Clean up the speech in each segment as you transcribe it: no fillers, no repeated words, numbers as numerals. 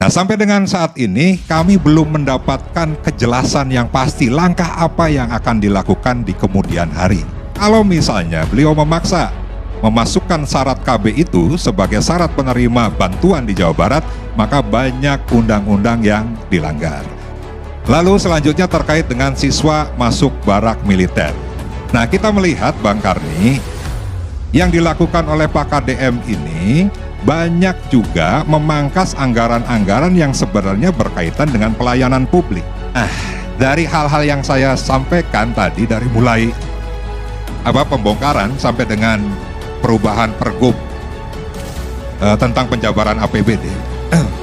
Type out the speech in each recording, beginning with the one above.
Nah, sampai dengan saat ini kami belum mendapatkan kejelasan yang pasti langkah apa yang akan dilakukan di kemudian hari. Kalau misalnya beliau memaksa memasukkan syarat KB itu sebagai syarat penerima bantuan di Jawa Barat, maka banyak undang-undang yang dilanggar. Lalu selanjutnya terkait dengan siswa masuk barak militer. Nah, kita melihat Bang Karni, yang dilakukan oleh Pak KDM ini banyak juga memangkas anggaran-anggaran yang sebenarnya berkaitan dengan pelayanan publik. Dari hal-hal yang saya sampaikan tadi, dari mulai pembongkaran sampai dengan perubahan pergub tentang penjabaran APBD,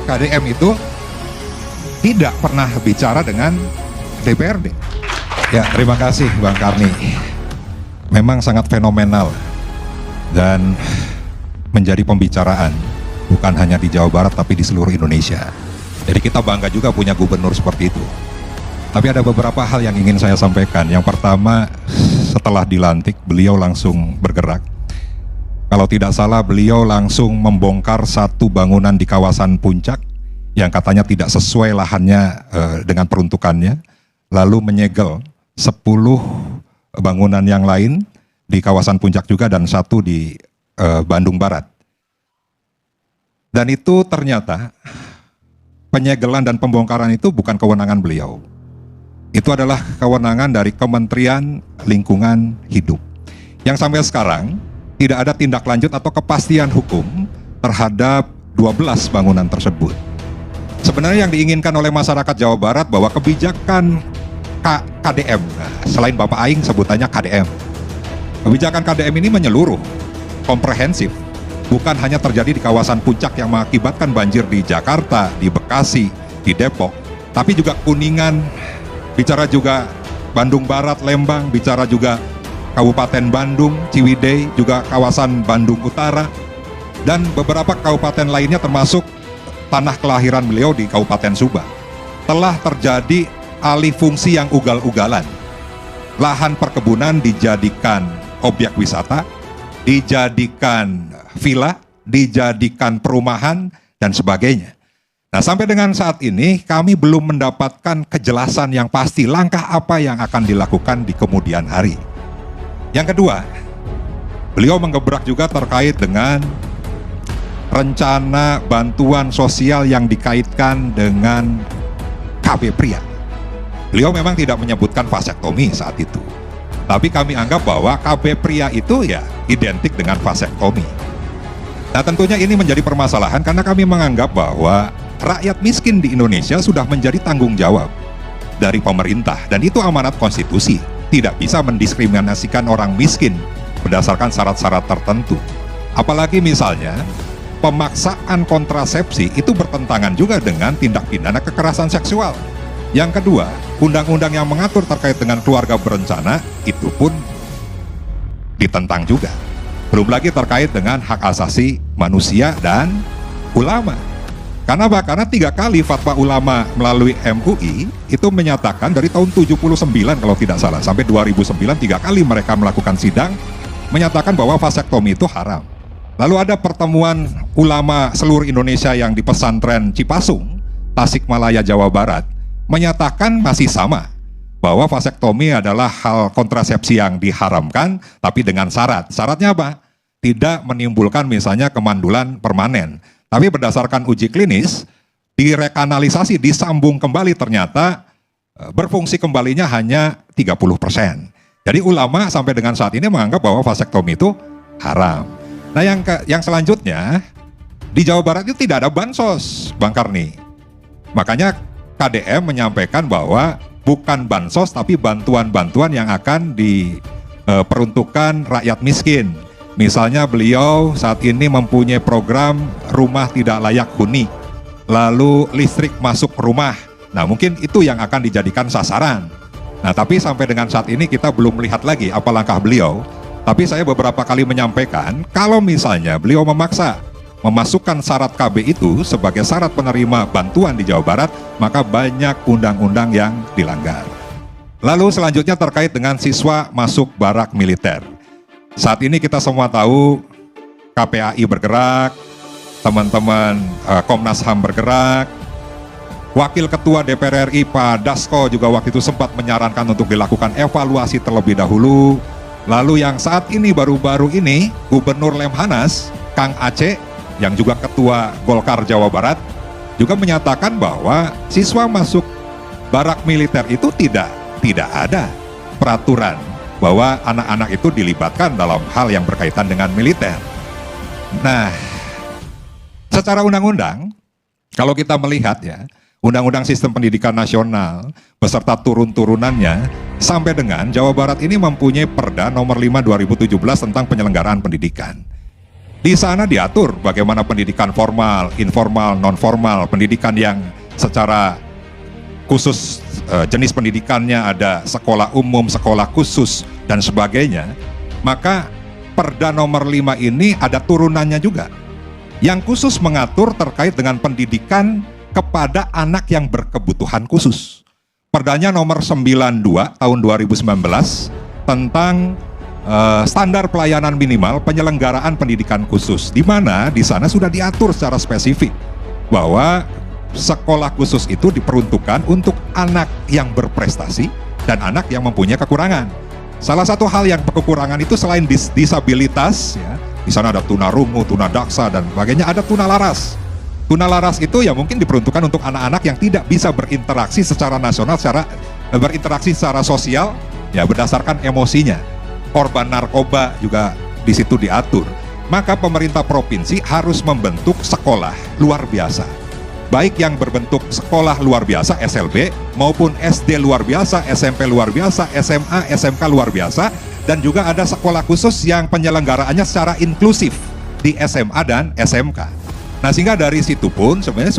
KDM itu tidak pernah bicara dengan DPRD. Ya, terima kasih Bang Karni. Memang sangat fenomenal dan menjadi pembicaraan bukan hanya di Jawa Barat tapi di seluruh Indonesia. Jadi kita bangga juga punya gubernur seperti itu. Tapi ada beberapa hal yang ingin saya sampaikan. Yang pertama, setelah dilantik beliau langsung bergerak. Kalau tidak salah beliau langsung membongkar satu bangunan di kawasan Puncak yang katanya tidak sesuai lahannya dengan peruntukannya, lalu menyegel 10 bangunan yang lain di kawasan Puncak juga dan satu di Bandung Barat. Dan itu ternyata penyegelan dan pembongkaran itu bukan kewenangan beliau. Itu adalah kewenangan dari Kementerian Lingkungan Hidup. Yang sampai sekarang tidak ada tindak lanjut atau kepastian hukum terhadap 12 bangunan tersebut. Sebenarnya yang diinginkan oleh masyarakat Jawa Barat bahwa kebijakan KDM, selain Bapak Aing sebutannya KDM, kebijakan KDM ini menyeluruh, komprehensif, bukan hanya terjadi di kawasan Puncak yang mengakibatkan banjir di Jakarta, di Bekasi, di Depok, tapi juga Kuningan, bicara juga Bandung Barat, Lembang, bicara juga Kabupaten Bandung, Ciwidey, juga kawasan Bandung Utara, dan beberapa kabupaten lainnya termasuk tanah kelahiran beliau di Kabupaten Subang. Telah terjadi alih fungsi yang ugal-ugalan. Lahan perkebunan dijadikan objek wisata, dijadikan villa, dijadikan perumahan, dan sebagainya. Nah, sampai dengan saat ini kami belum mendapatkan kejelasan yang pasti langkah apa yang akan dilakukan di kemudian hari. Yang kedua, beliau menggebrak juga terkait dengan rencana bantuan sosial yang dikaitkan dengan KB pria. Beliau memang tidak menyebutkan vasektomi saat itu. Tapi kami anggap bahwa KB pria itu ya identik dengan vasektomi. Nah, tentunya ini menjadi permasalahan karena kami menganggap bahwa rakyat miskin di Indonesia sudah menjadi tanggung jawab dari pemerintah. Dan itu amanat konstitusi. Tidak bisa mendiskriminasikan orang miskin berdasarkan syarat-syarat tertentu. Apalagi misalnya pemaksaan kontrasepsi itu bertentangan juga dengan tindak pidana kekerasan seksual. Yang kedua, undang-undang yang mengatur terkait dengan keluarga berencana itu pun ditentang juga. Belum lagi terkait dengan hak asasi manusia dan ulama. Karena apa? Karena 3 kali fatwa ulama melalui MUI itu menyatakan dari tahun 79 kalau tidak salah sampai 2009 3 kali mereka melakukan sidang menyatakan bahwa vasektomi itu haram. Lalu ada pertemuan ulama seluruh Indonesia yang di pesantren Cipasung, Tasikmalaya, Jawa Barat, menyatakan masih sama, bahwa vasektomi adalah hal kontrasepsi yang diharamkan, tapi dengan syarat. Syaratnya apa? Tidak menimbulkan misalnya kemandulan permanen. Tapi berdasarkan uji klinis, direkanalisasi, disambung kembali, ternyata berfungsi kembalinya hanya 30%. Jadi ulama sampai dengan saat ini menganggap bahwa vasektomi itu haram. Nah, yang selanjutnya, di Jawa Barat itu tidak ada bansos, Bang Karni. Makanya KDM menyampaikan bahwa bukan bansos tapi bantuan-bantuan yang akan diperuntukkan rakyat miskin. Misalnya beliau saat ini mempunyai program rumah tidak layak huni, lalu listrik masuk rumah. Nah, mungkin itu yang akan dijadikan sasaran. Nah, tapi sampai dengan saat ini kita belum melihat lagi apa langkah beliau. Tapi saya beberapa kali menyampaikan kalau misalnya beliau memaksa memasukkan syarat KB itu sebagai syarat penerima bantuan di Jawa Barat, maka banyak undang-undang yang dilanggar. Lalu selanjutnya terkait dengan siswa masuk barak militer. Saat ini kita semua tahu KPAI bergerak, teman-teman Komnas HAM bergerak, Wakil Ketua DPR RI Pak Dasko juga waktu itu sempat menyarankan untuk dilakukan evaluasi terlebih dahulu. Lalu yang saat ini baru-baru ini Gubernur Lemhanas, Kang Aceh, yang juga Ketua Golkar Jawa Barat, juga menyatakan bahwa siswa masuk barak militer itu tidak ada peraturan bahwa anak-anak itu dilibatkan dalam hal yang berkaitan dengan militer. Nah, secara undang-undang, kalau kita melihat ya, Undang-Undang Sistem Pendidikan Nasional beserta turun-turunannya sampai dengan Jawa Barat ini mempunyai Perda nomor 5 2017 tentang penyelenggaraan pendidikan. Di sana diatur bagaimana pendidikan formal, informal, non-formal, pendidikan yang secara khusus jenis pendidikannya ada sekolah umum, sekolah khusus dan sebagainya. Maka Perda nomor 5 ini ada turunannya juga yang khusus mengatur terkait dengan pendidikan kepada anak yang berkebutuhan khusus. Perdanya nomor 92 tahun 2019 tentang standar pelayanan minimal penyelenggaraan pendidikan khusus, di mana di sana sudah diatur secara spesifik bahwa sekolah khusus itu diperuntukkan untuk anak yang berprestasi dan anak yang mempunyai kekurangan. Salah satu hal yang kekurangan itu selain disabilitas, ya, di sana ada tunarungu, tunadaksa dan sebagainya, ada tunalaras. Tunalaras itu ya mungkin diperuntukkan untuk anak-anak yang tidak bisa berinteraksi secara nasional, berinteraksi secara sosial, ya berdasarkan emosinya. Korban narkoba juga di situ diatur. Maka pemerintah provinsi harus membentuk sekolah luar biasa. Baik yang berbentuk sekolah luar biasa SLB maupun SD luar biasa, SMP luar biasa, SMA, SMK luar biasa, dan juga ada sekolah khusus yang penyelenggaraannya secara inklusif di SMA dan SMK. Nah, sehingga dari situ pun sebenarnya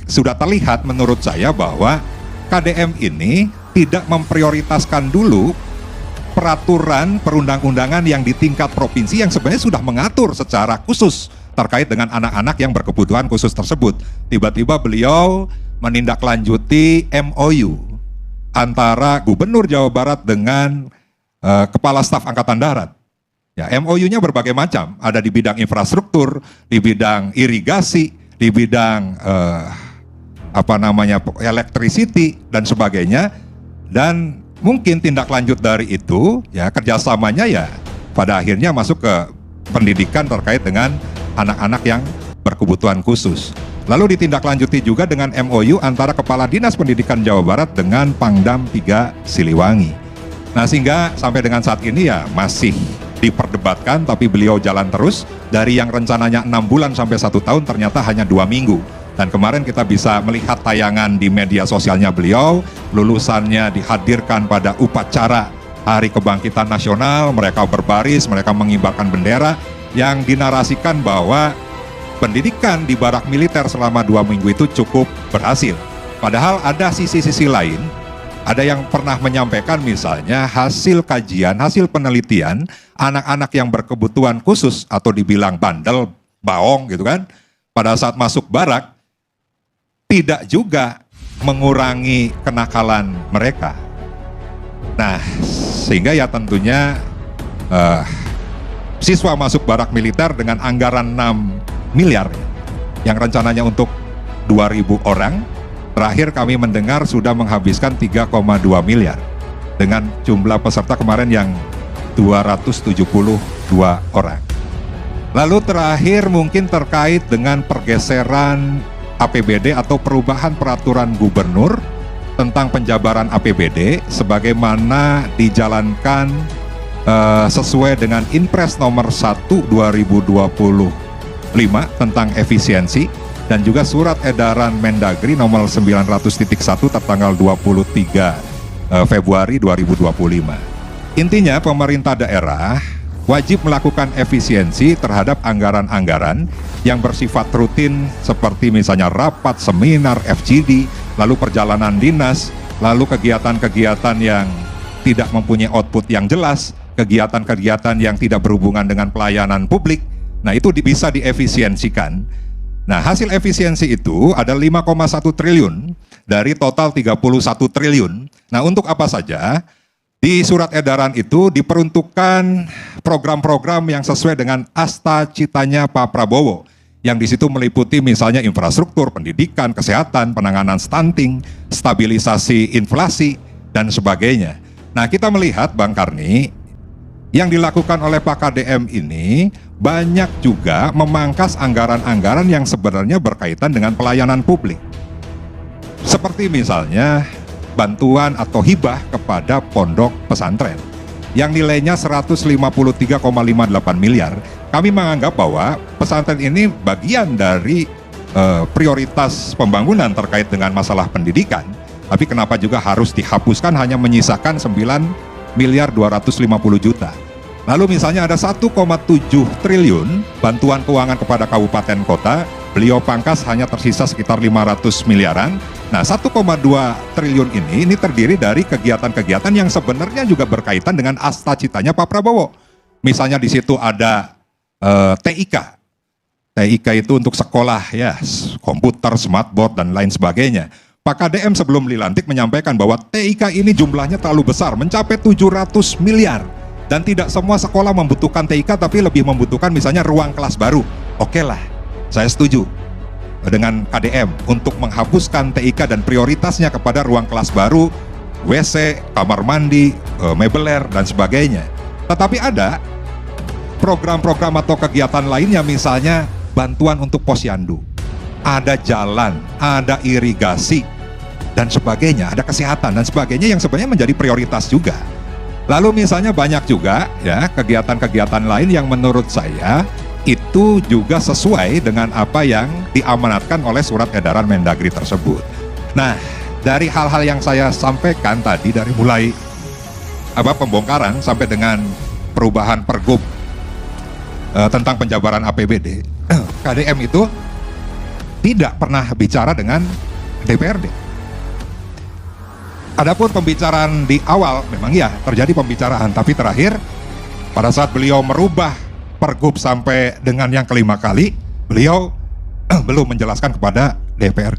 sudah terlihat menurut saya bahwa KDM ini tidak memprioritaskan dulu peraturan perundang-undangan yang di tingkat provinsi yang sebenarnya sudah mengatur secara khusus terkait dengan anak-anak yang berkebutuhan khusus tersebut. Tiba-tiba beliau menindaklanjuti MOU antara Gubernur Jawa Barat dengan Kepala Staf Angkatan Darat. Ya, MOU-nya berbagai macam, ada di bidang infrastruktur, di bidang irigasi, di bidang electricity dan sebagainya. Dan mungkin tindak lanjut dari itu, ya kerjasamanya ya pada akhirnya masuk ke pendidikan terkait dengan anak-anak yang berkebutuhan khusus. Lalu ditindaklanjuti juga dengan MOU antara Kepala Dinas Pendidikan Jawa Barat dengan Pangdam 3 Siliwangi. Nah, sehingga sampai dengan saat ini ya masih diperdebatkan, tapi beliau jalan terus. Dari yang rencananya 6 bulan sampai 1 tahun ternyata hanya 2 minggu. Dan kemarin kita bisa melihat tayangan di media sosialnya beliau, lulusannya dihadirkan pada upacara Hari Kebangkitan Nasional, mereka berbaris, mereka mengibarkan bendera, yang dinarasikan bahwa pendidikan di barak militer selama 2 minggu itu cukup berhasil. Padahal ada sisi-sisi lain. Ada yang pernah menyampaikan misalnya hasil kajian, hasil penelitian anak-anak yang berkebutuhan khusus atau dibilang bandel, baong gitu kan, pada saat masuk barak tidak juga mengurangi kenakalan mereka. Nah, sehingga ya tentunya siswa masuk barak militer dengan anggaran 6 miliar yang rencananya untuk 2.000 orang. Terakhir kami mendengar sudah menghabiskan 3,2 miliar dengan jumlah peserta kemarin yang 272 orang. Lalu terakhir mungkin terkait dengan pergeseran APBD atau perubahan peraturan gubernur tentang penjabaran APBD sebagaimana dijalankan sesuai dengan Inpres nomor 1 2025 tentang efisiensi, dan juga surat edaran Mendagri nomor 900.1 tertanggal 23 Februari 2025. Intinya pemerintah daerah wajib melakukan efisiensi terhadap anggaran-anggaran yang bersifat rutin seperti misalnya rapat, seminar, FGD, lalu perjalanan dinas, lalu kegiatan-kegiatan yang tidak mempunyai output yang jelas, kegiatan-kegiatan yang tidak berhubungan dengan pelayanan publik. Nah, itu bisa diefisiensikan. Nah, hasil efisiensi itu ada 5,1 triliun dari total 31 triliun. Nah, untuk apa saja? Di surat edaran itu diperuntukkan program-program yang sesuai dengan asta citanya Pak Prabowo, yang di situ meliputi misalnya infrastruktur, pendidikan, kesehatan, penanganan stunting, stabilisasi inflasi, dan sebagainya. Nah, kita melihat Bang Karni, yang dilakukan oleh Pak KDM ini banyak juga memangkas anggaran-anggaran yang sebenarnya berkaitan dengan pelayanan publik. Seperti misalnya bantuan atau hibah kepada pondok pesantren yang nilainya 153,58 miliar. Kami menganggap bahwa pesantren ini bagian dari prioritas pembangunan terkait dengan masalah pendidikan. Tapi kenapa juga harus dihapuskan hanya menyisakan 9 miliar 250 juta. Lalu misalnya ada 1,7 triliun bantuan keuangan kepada kabupaten kota, beliau pangkas hanya tersisa sekitar 500 miliaran. Nah, 1,2 triliun ini terdiri dari kegiatan-kegiatan yang sebenarnya juga berkaitan dengan asta-citanya Pak Prabowo. Misalnya di situ ada TIK. TIK itu untuk sekolah ya, komputer, smartboard dan lain sebagainya. Pak KDM sebelum dilantik menyampaikan bahwa TIK ini jumlahnya terlalu besar, mencapai 700 miliar. Dan tidak semua sekolah membutuhkan TIK, tapi lebih membutuhkan misalnya ruang kelas baru. Oke lah, saya setuju dengan KDM untuk menghapuskan TIK dan prioritasnya kepada ruang kelas baru, WC, kamar mandi, mebeler, dan sebagainya. Tetapi ada program-program atau kegiatan lainnya, misalnya bantuan untuk posyandu, ada jalan, ada irigasi, dan sebagainya, ada kesehatan dan sebagainya yang sebenarnya menjadi prioritas juga. Lalu misalnya banyak juga ya kegiatan-kegiatan lain yang menurut saya itu juga sesuai dengan apa yang diamanatkan oleh surat edaran Mendagri tersebut. Nah, dari hal-hal yang saya sampaikan tadi, dari mulai pembongkaran sampai dengan perubahan pergub tentang penjabaran APBD, KDM itu tidak pernah bicara dengan DPRD. Adapun pembicaraan di awal memang ya terjadi pembicaraan, tapi terakhir pada saat beliau merubah pergub sampai dengan yang kelima kali, beliau belum menjelaskan kepada DPR.